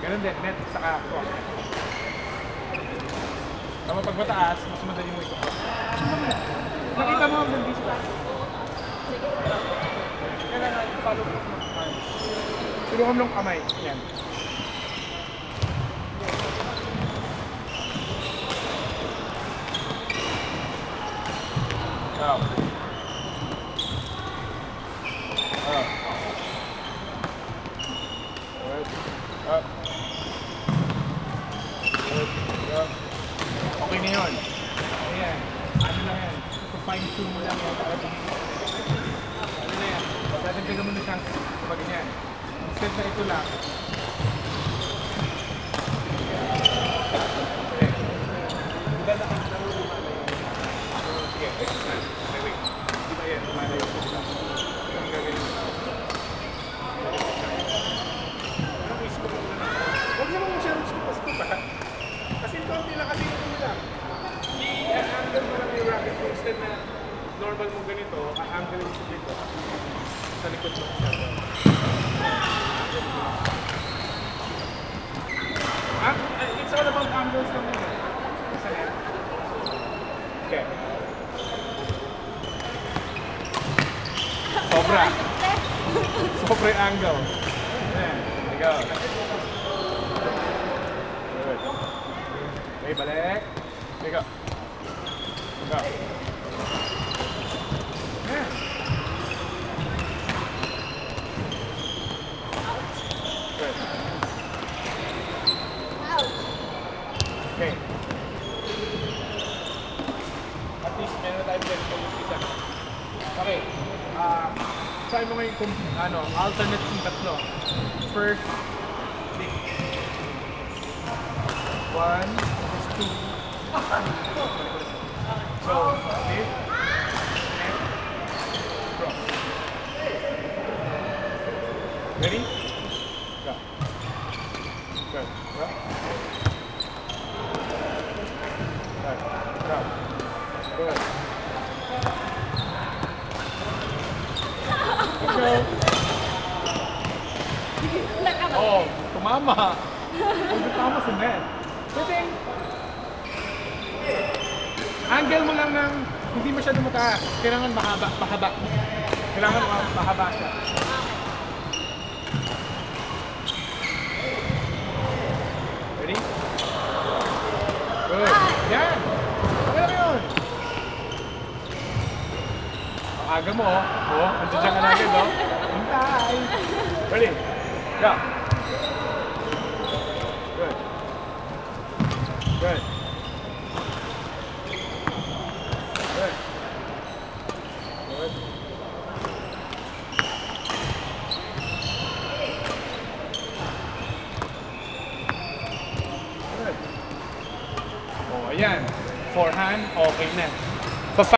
Ganun din, net saka cross. Tama pag mataas, mas madali mo ito. Nakita mo ang bundis ka. Kailangan i-follow mo ng kamay. Tulungan mo ng kamay. Yan. Up. Up. Good. Up. Good. Up. Okay na yun. Ayan. Ano lang yan. Fine-tune mo lang yan. Ano na yan. Dadagdagan mo na siyang kapag ganyan. Instead na ito lang. Okay. Ganda ka na lang lumalayo. Sige, exercise. Okay, wait. Di ba yan? Lumalayo ko sila. Ang gagawin mo. Anong isip ko muna na? Huwag naman mo siya scoop ha. Kasi konti lang kasi ito mo lang. I-angle mo lang yung racket mo. Instead na normal mo ganito, i-angle mo dito. Sa likod mo siya. It's all about angles lang muna. Isa yan. Okay. Sobra. Sobra yung angle. Ayan. There you go. Good. Okay, balik. There you go. Go. Ayan. Good. Okay. At least meron tayo din kung isa. Okay. Try mo ngayon kung alternate yung tatlo. First, lift. 1, 2, 3. So, lift, and cross. Ready? Go. Good. Go. Good. Go. Good. Let's go. Oh, tumama. Huwag tumama sa net. Pwede. Angle mo lang ng hindi masyado mataas. Kailangan mahaba. Kailangan mahaba siya. Ready? Good. Yan. Okay lang yun. Ang aga mo, oh. Andiyan siya ka na agad, oh. Hintay. Ready? Go. Good. Good. Good. Good. Good. Oh, ayan. Forehand, okay na.